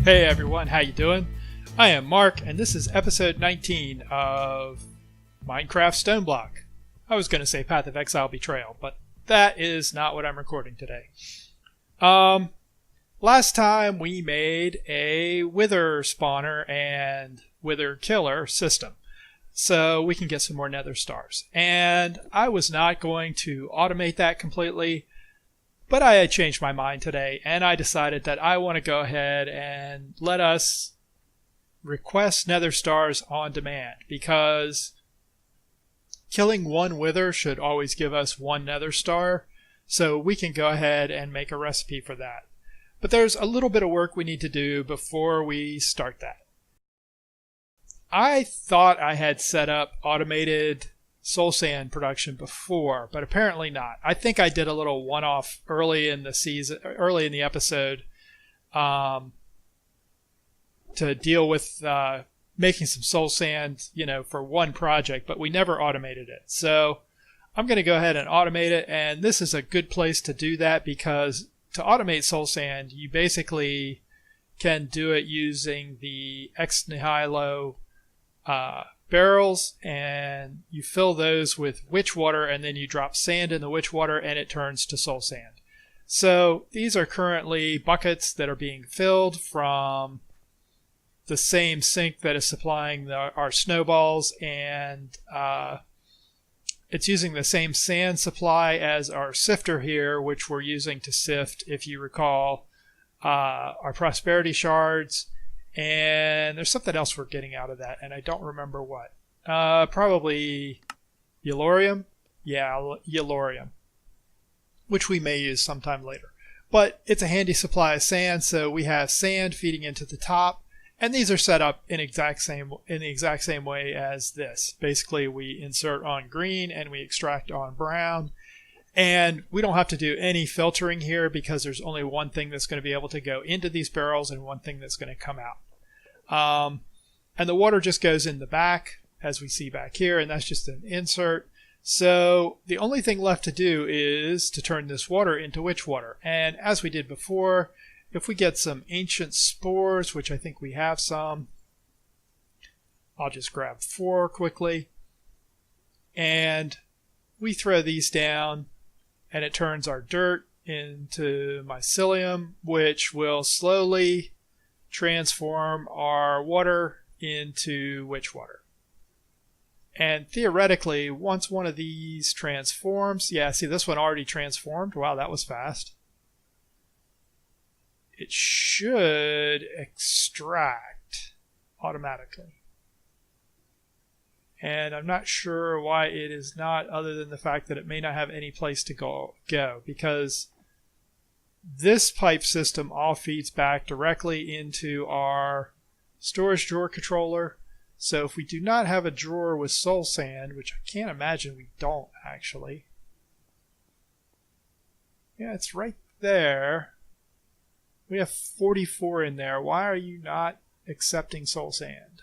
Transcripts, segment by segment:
Hey everyone, how you doing? I am Mark, and this is episode 19 of Minecraft Stoneblock. I was going to say Path of Exile Betrayal, but that is not what I'm recording today. Last time we made a wither spawner and wither killer system, so we can get some more nether stars. And I was not going to automate that completely, but I had changed my mind today, and I decided that I want to go ahead and let us request nether stars on demand, because killing one wither should always give us one nether star, so we can go ahead and make a recipe for that. But there's a little bit of work we need to do before we start that. I thought I had set up automated soul sand production before, but apparently not. I think I did a little one-off early in the episode to deal with making some soul sand, for one project, but we never automated it. So I'm going to go ahead and automate it, and this is a good place to do that, because to automate soul sand, you basically can do it using the ex nihilo barrels, and you fill those with witch water, and then you drop sand in the witch water and it turns to soul sand. So these are currently buckets that are being filled from the same sink that is supplying our snowballs, and it's using the same sand supply as our sifter here, which we're using to sift, if you recall, our prosperity shards. And there's something else we're getting out of that, and I don't remember what. Probably Yellorium? Yeah, Yellorium, which we may use sometime later. But it's a handy supply of sand, so we have sand feeding into the top, and these are set up in the exact same way as this. Basically, we insert on green and we extract on brown. And we don't have to do any filtering here, because there's only one thing that's going to be able to go into these barrels and one thing that's going to come out. And the water just goes in the back, as we see back here, and that's just an insert. So the only thing left to do is to turn this water into witch water. And as we did before, if we get some ancient spores, which I think we have some, I'll just grab 4 quickly, and we throw these down, and it turns our dirt into mycelium, which will slowly transform our water into witch water. And theoretically, once one of these transforms, yeah, see, this one already transformed. Wow, that was fast. It should extract automatically. And I'm not sure why it is not, other than the fact that it may not have any place to go, because this pipe system all feeds back directly into our storage drawer controller. So if we do not have a drawer with soul sand, which I can't imagine we don't actually. Yeah, it's right there. We have 44 in there. Why are you not accepting soul sand?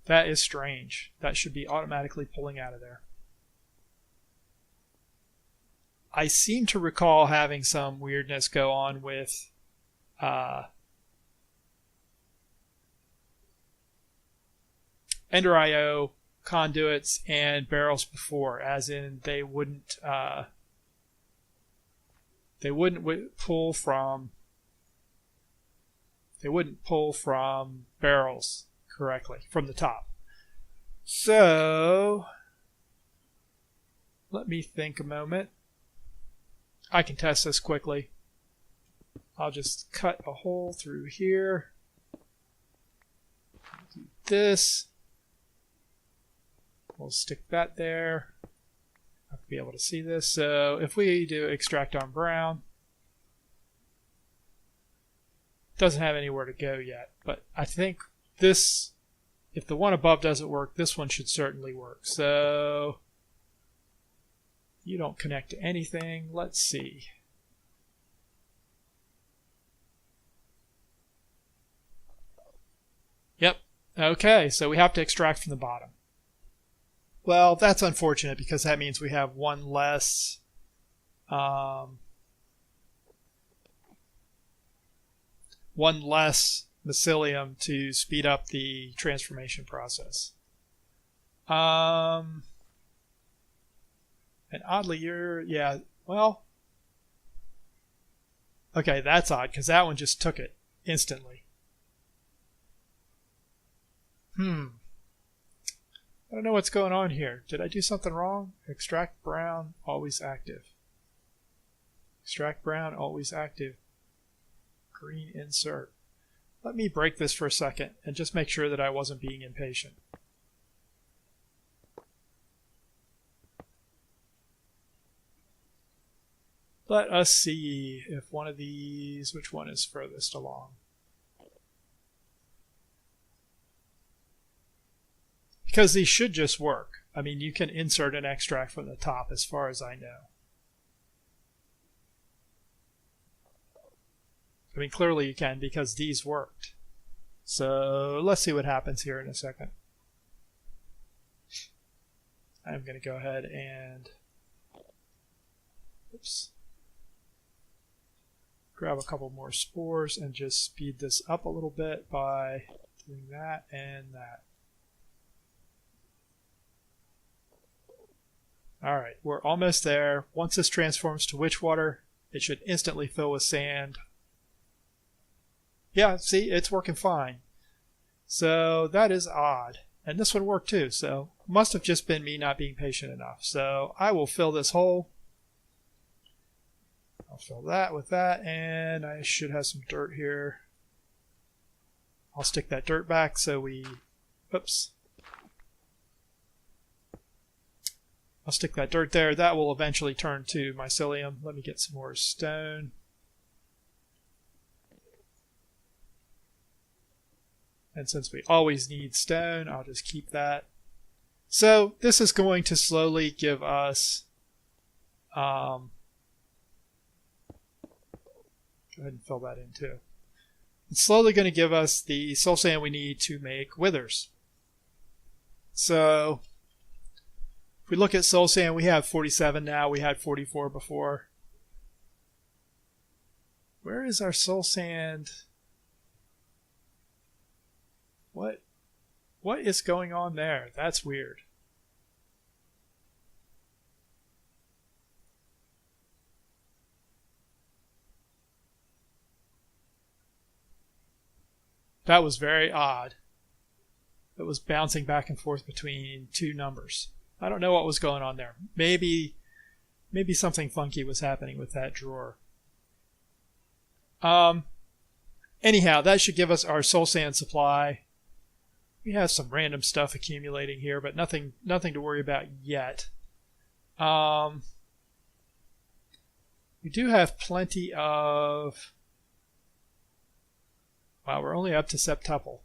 That is strange. That should be automatically pulling out of there. I seem to recall having some weirdness go on with Ender IO conduits and barrels before, as in they wouldn't pull from barrels correctly from the top. So let me think a moment. I can test this quickly. I'll just cut a hole through here. Do this. We'll stick that there. I'll be able to see this. So if we do extract on brown, it doesn't have anywhere to go yet, but I think this, if the one above doesn't work, this one should certainly work. So you don't connect to anything. Let's see. Yep. Okay, so we have to extract from the bottom. Well, that's unfortunate, because that means we have one less one less mycelium to speed up the transformation process. And oddly, well, okay, that's odd because that one just took it instantly. I don't know what's going on here. Did I do something wrong? Extract brown, always active. Extract brown, always active. Green insert. Let me break this for a second and just make sure that I wasn't being impatient. Let us see if one of these, which one is furthest along? Because these should just work. I mean, you can insert an extract from the top as far as I know. I mean, clearly you can because these worked. So let's see what happens here in a second. I'm going to go ahead and grab a couple more spores and just speed this up a little bit by doing that and that. Alright, we're almost there. Once this transforms to witch water, it should instantly fill with sand. Yeah, see, it's working fine. So that is odd. And this one worked too, so must have just been me not being patient enough. So I will fill this hole. I'll fill that with that, and I should have some dirt here. I'll stick that dirt back so we... Oops. I'll stick that dirt there. That will eventually turn to mycelium. Let me get some more stone. And since we always need stone, I'll just keep that. So this is going to slowly give us... go ahead and fill that in too. It's slowly going to give us the soul sand we need to make withers. So if we look at soul sand, we have 47 now. We had 44 before. Where is our soul sand? What is going on there? That's weird. That was very odd. It was bouncing back and forth between two numbers. I don't know what was going on there. Maybe something funky was happening with that drawer. Anyhow, that should give us our soul sand supply. We have some random stuff accumulating here, but nothing to worry about yet. We do have plenty of... Wow, we're only up to septuple.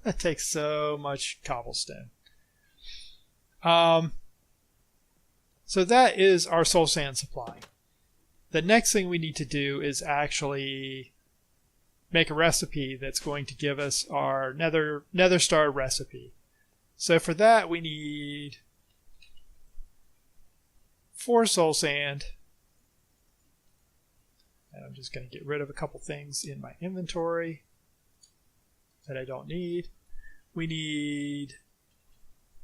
That takes so much cobblestone. So that is our soul sand supply. The next thing we need to do is actually make a recipe that's going to give us our nether star recipe. So for that we need 4 soul sand. And I'm just going to get rid of a couple things in my inventory that I don't need. We need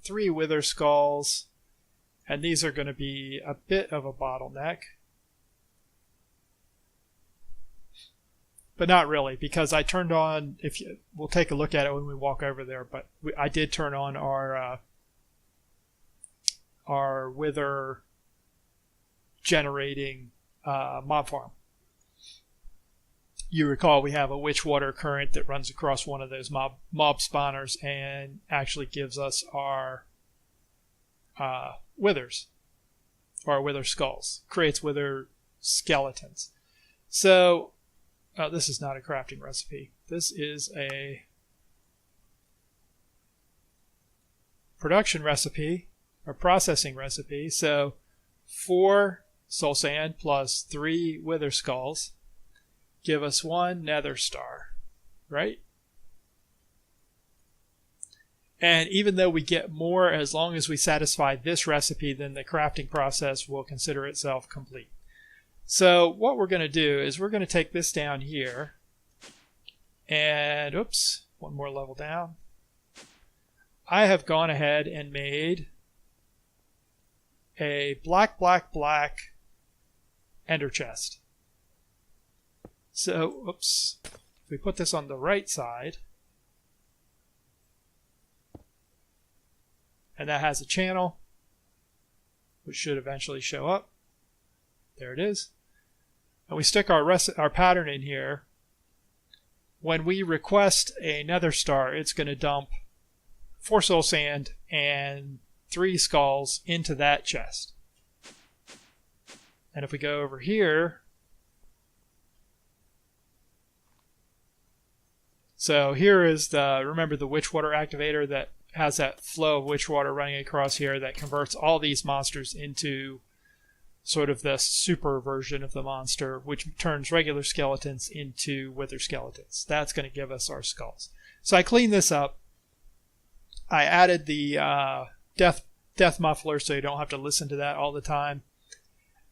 3 wither skulls, and these are going to be a bit of a bottleneck. But not really, because I turned on, we'll take a look at it when we walk over there, but I did turn on our wither generating mob farm. You recall we have a witch water current that runs across one of those mob spawners and actually gives us our withers, or our wither skulls, creates wither skeletons. So this is not a crafting recipe. This is a production recipe, or processing recipe. So 4 soul sand plus 3 wither skulls give us 1 nether star, right? And even though we get more, as long as we satisfy this recipe, then the crafting process will consider itself complete. So what we're going to do is we're going to take this down here And oops, one more level down. I have gone ahead and made a black ender chest. So, oops, if we put this on the right side, and that has a channel, which should eventually show up. There it is. And we stick our pattern in here. When we request a nether star, it's going to dump 4 soul sand and 3 skulls into that chest. And if we go over here, so here is remember the witch water activator that has that flow of witch water running across here that converts all these monsters into sort of the super version of the monster, which turns regular skeletons into wither skeletons. That's going to give us our skulls. So I cleaned this up. I added the death muffler so you don't have to listen to that all the time.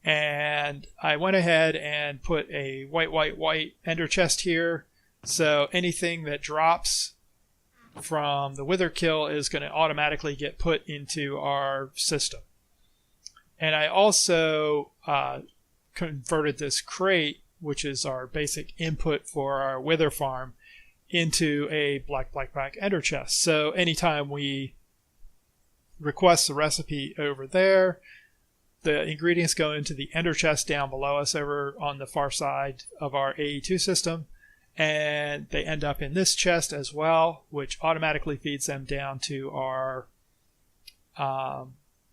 And I went ahead and put a white ender chest here. So anything that drops from the wither kill is going to automatically get put into our system. And I also converted this crate, which is our basic input for our wither farm, into a black ender chest. So anytime we request the recipe over there, the ingredients go into the ender chest down below us over on the far side of our AE2 system, and they end up in this chest as well, which automatically feeds them down to our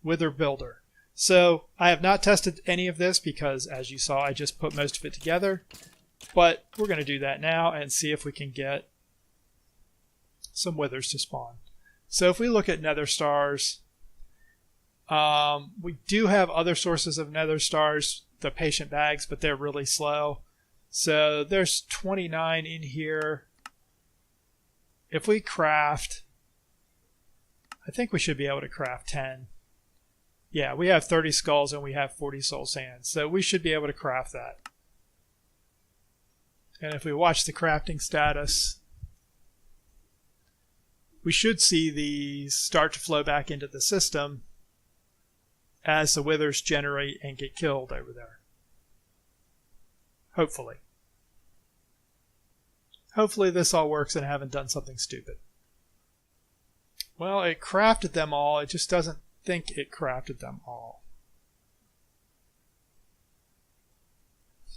wither builder. So I have not tested any of this because, as you saw, I just put most of it together. But we're going to do that now and see if we can get some withers to spawn. So if we look at nether stars, we do have other sources of nether stars, the patient bags, but they're really slow. So there's 29 in here. If we craft, I think we should be able to craft 10. Yeah, we have 30 skulls and we have 40 soul sand, so we should be able to craft that. And if we watch the crafting status, we should see these start to flow back into the system as the withers generate and get killed over there. Hopefully. Hopefully this all works and I haven't done something stupid. Well, it crafted them all, it just doesn't think it crafted them all.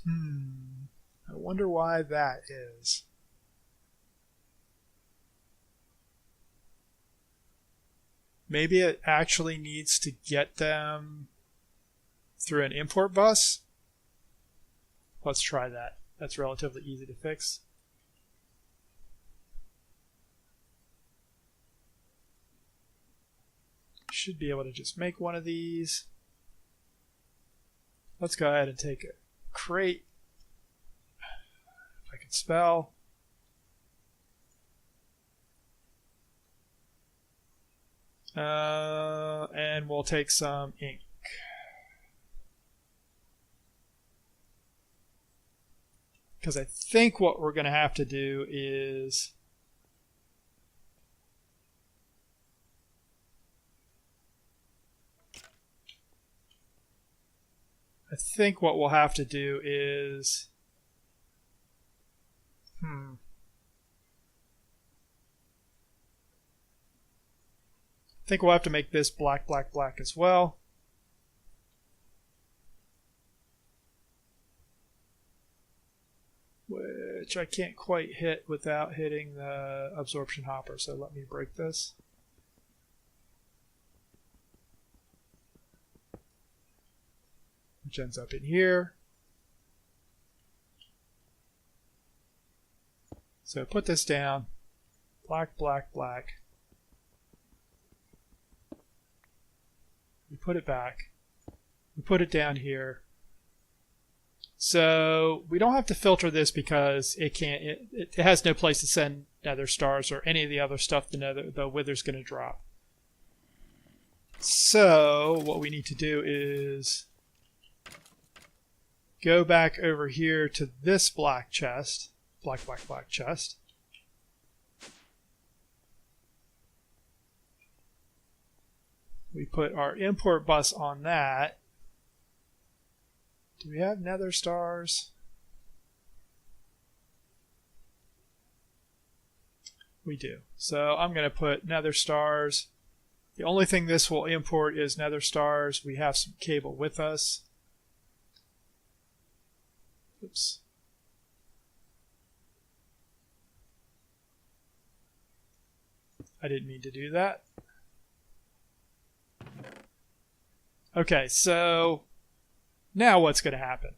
I wonder why that is. Maybe it actually needs to get them through an import bus. Let's try that. That's relatively easy to fix. Should be able to just make one of these. Let's go ahead and take a crate. If I can spell. And we'll take some ink. Because I think what we're going to have to do is I think we'll have to make this black as well. Which I can't quite hit without hitting the absorption hopper, so let me break this. Which ends up in here. So put this down. Black. We put it back. We put it down here. So we don't have to filter this because it has no place to send nether stars or any of the other stuff the wither's going to drop. So what we need to do is go back over here to this black chest, black chest, We put our import bus on that. Do we have nether stars? We do. So I'm going to put nether stars. The only thing this will import is nether stars. We have some cable with us. Oops. I didn't mean to do that. Okay, so now what's going to happen?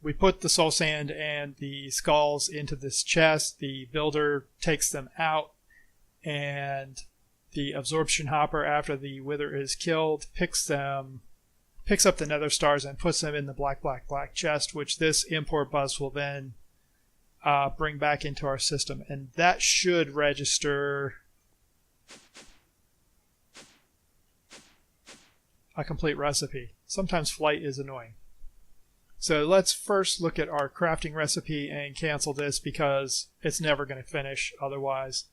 We put the soul sand and the skulls into this chest. The builder takes them out, and the absorption hopper, after the wither is killed, picks up the nether stars and puts them in the black chest, which this import bus will then bring back into our system, and that should register a complete recipe. Sometimes flight is annoying. So let's first look at our crafting recipe and cancel this because it's never going to finish otherwise.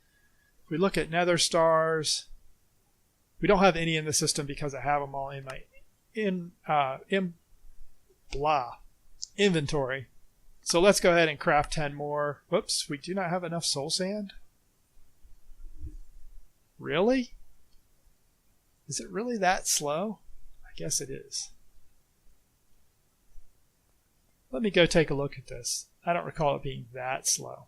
If we look at nether stars, we don't have any in the system because I have them all in my inventory. So let's go ahead and craft 10 more. Whoops, we do not have enough soul sand? Really? Is it really that slow? I guess it is. Let me go take a look at this. I don't recall it being that slow.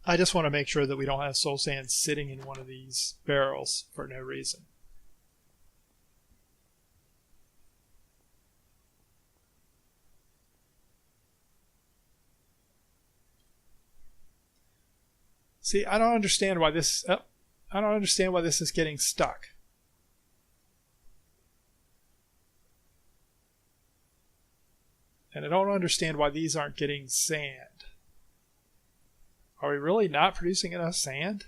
I just want to make sure that we don't have soul sand sitting in one of these barrels for no reason. See, I don't understand why this is getting stuck. And I don't understand why these aren't getting sand. Are we really not producing enough sand?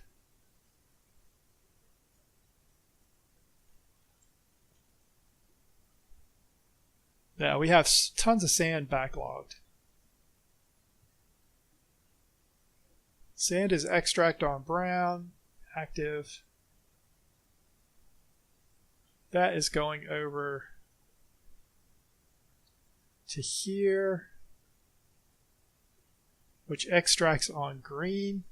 Yeah, we have tons of sand backlogged. Sand is extract on brown, active. That is going over to here, which extracts on green.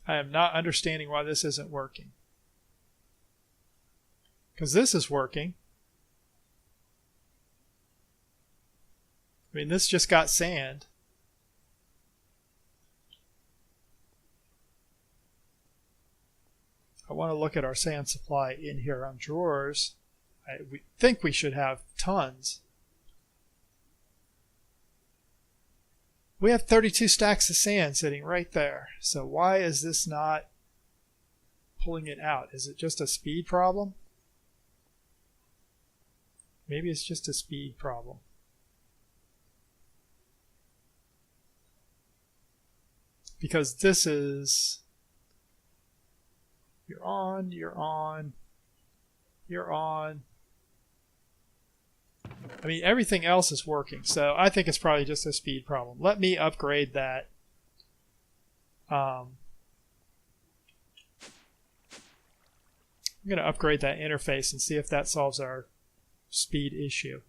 I am not understanding why this isn't working. Because this is working. I mean, this just got sand. I want to look at our sand supply in here on drawers. We think we should have tons. We have 32 stacks of sand sitting right there. So why is this not pulling it out? Is it just a speed problem? Maybe it's just a speed problem. Because this is... You're on, you're on, you're on. I mean, everything else is working, so I think it's probably just a speed problem. Let me upgrade that. I'm going to upgrade that interface and see if that solves our speed issue.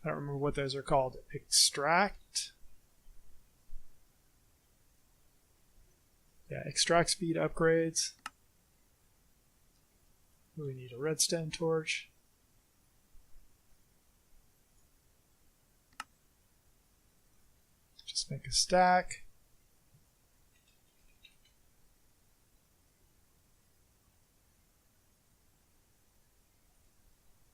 I don't remember what those are called. Extract. Yeah, extract speed upgrades. We need a redstone torch. Just make a stack.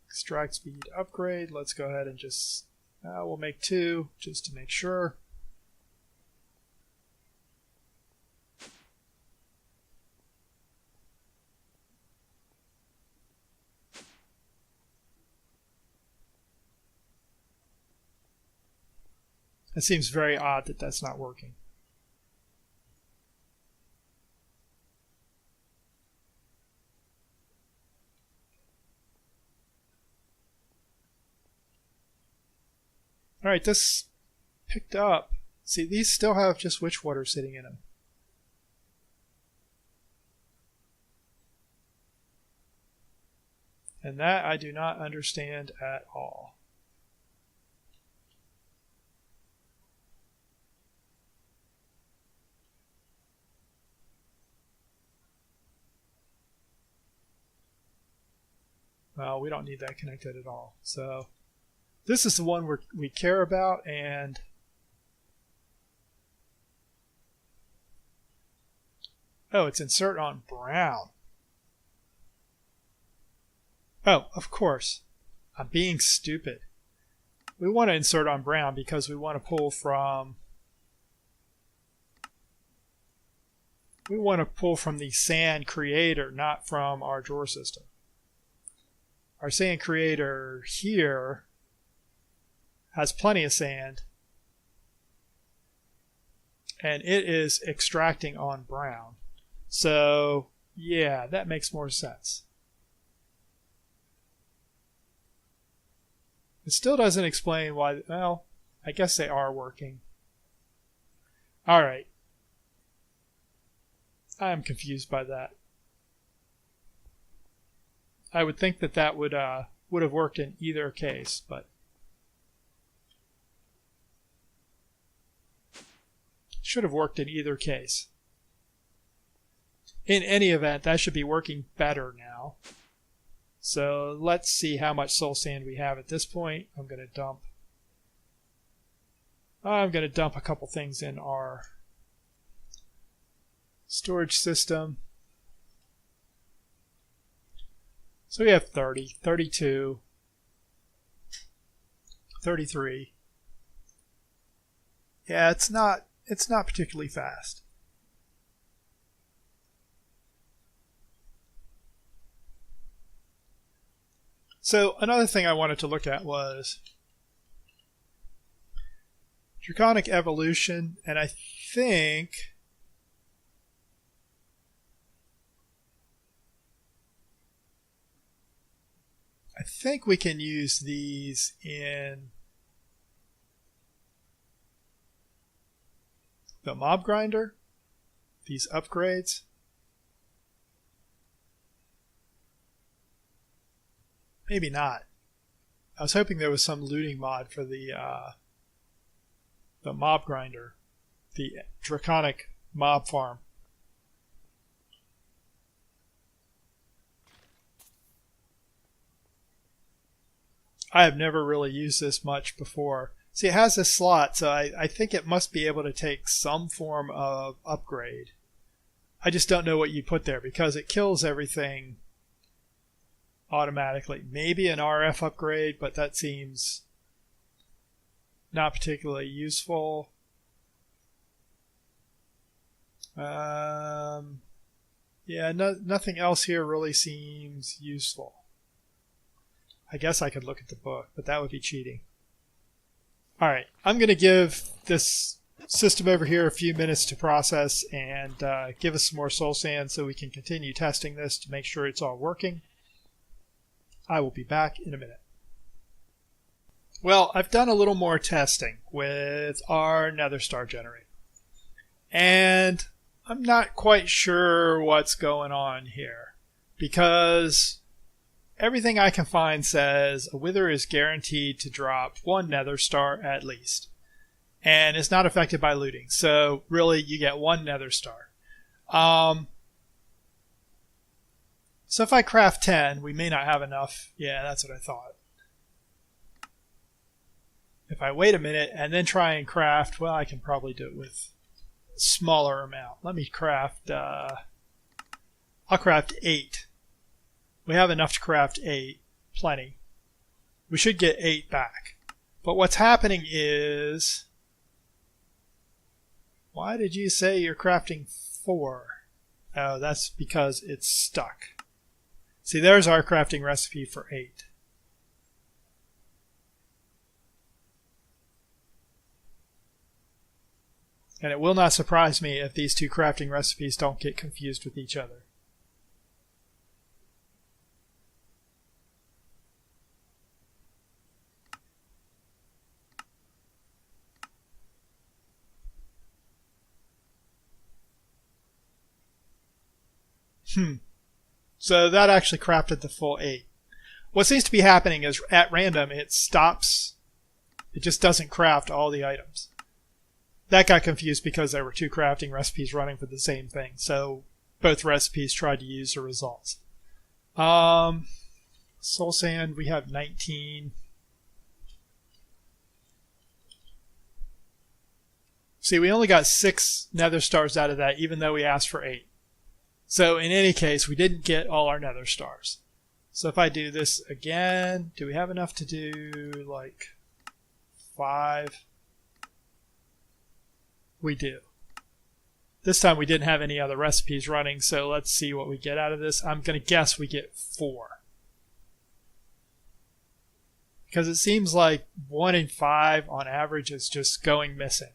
Extract speed upgrade. Let's go ahead and just, we'll make 2 just to make sure. It seems very odd that that's not working. All right, this picked up. See, these still have just witch water sitting in them. And that I do not understand at all. Well, we don't need that connected at all. So this is the one we care about, and oh, it's insert on brown. Oh, of course. I'm being stupid. We want to insert on brown because we want to pull from the sand creator, not from our drawer system. Our sand creator here has plenty of sand, and it is extracting on brown. So, yeah, that makes more sense. It still doesn't explain why. Well, I guess they are working. All right. I am confused by that. I would think that would have worked in either case, but should have worked in either case. In any event, that should be working better now. So let's see how much soul sand we have at this point. I'm going to dump a couple things in our storage system. So we have 30, 32, 33. Yeah, it's not particularly fast. So another thing I wanted to look at was draconic evolution, and I think we can use these in the mob grinder, these upgrades. Maybe not. I was hoping there was some looting mod for the mob grinder, the draconic mob farm. I have never really used this much before. See, it has this slot, so I think it must be able to take some form of upgrade. I just don't know what you put there because it kills everything automatically. Maybe an RF upgrade, but that seems not particularly useful. Yeah, nothing else here really seems useful. I guess I could look at the book, but that would be cheating. Alright, I'm going to give this system over here a few minutes to process and give us some more soul sand so we can continue testing this to make sure it's all working. I will be back in a minute. Well, I've done a little more testing with our nether star generator. And I'm not quite sure what's going on here, because everything I can find says a wither is guaranteed to drop one nether star at least, and is not affected by looting. So really, you get one nether star. So if I craft 10, we may not have enough. Yeah, that's what I thought. If I wait a minute and then try and craft, well, I can probably do it with a smaller amount. Let me craft, I'll craft 8. We have enough to craft 8. Plenty. We should get 8 back. But what's happening is, why did you say you're crafting 4? Oh, that's because it's stuck. See, there's our crafting recipe for 8. And it will not surprise me if these two crafting recipes don't get confused with each other. So that actually crafted the full 8. What seems to be happening is at random it stops. It just doesn't craft all the items. That got confused because there were two crafting recipes running for the same thing. So both recipes tried to use the results. Soul sand, we have 19. See, we only got 6 nether stars out of that, even though we asked for 8. So in any case, we didn't get all our nether stars. So if I do this again, do we have enough to do like 5? We do. This time we didn't have any other recipes running, so let's see what we get out of this. I'm going to guess we get 4. Because it seems like 1 in 5 on average is just going missing.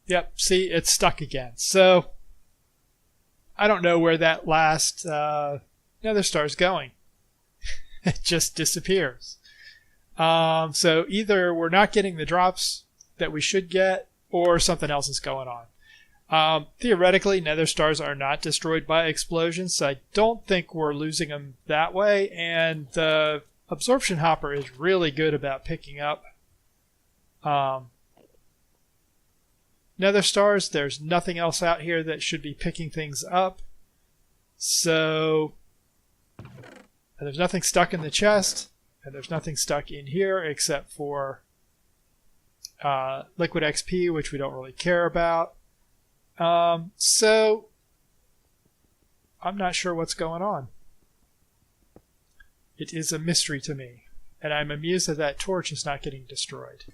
Yep, see, it's stuck again. So, I don't know where that last nether star is going. It just disappears. So, either we're not getting the drops that we should get, or something else is going on. Theoretically, nether stars are not destroyed by explosions, so I don't think we're losing them that way, and the absorption hopper is really good about picking up nether stars. There's nothing else out here that should be picking things up. So there's nothing stuck in the chest, and there's nothing stuck in here except for liquid XP, which we don't really care about. So I'm not sure what's going on. It is a mystery to me, and I'm amused that that torch is not getting destroyed.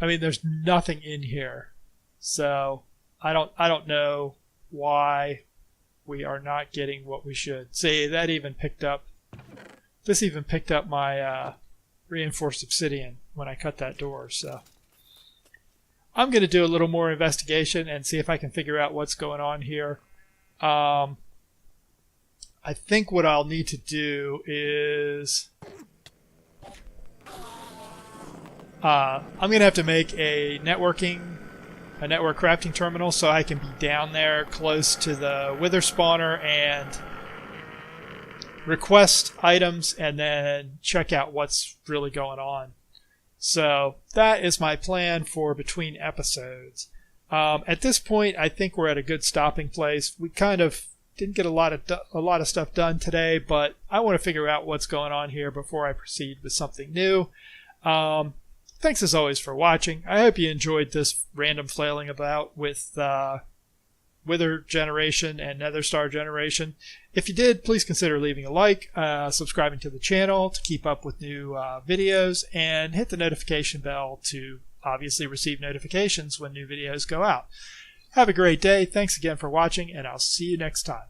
I mean, there's nothing in here, so I don't know why we are not getting what we should. See, that even picked up. This even picked up my reinforced obsidian when I cut that door. So I'm going to do a little more investigation and see if I can figure out what's going on here. I think what I'll need to do is I'm going to have to make a network crafting terminal so I can be down there close to the wither spawner and request items and then check out what's really going on. So that is my plan for between episodes. At this point, I think we're at a good stopping place. We kind of didn't get a lot of stuff done today, but I want to figure out what's going on here before I proceed with something new. Thanks as always for watching. I hope you enjoyed this random flailing about with wither generation and nether star generation. If you did, please consider leaving a like, subscribing to the channel to keep up with new videos, and hit the notification bell to obviously receive notifications when new videos go out. Have a great day. Thanks again for watching, and I'll see you next time.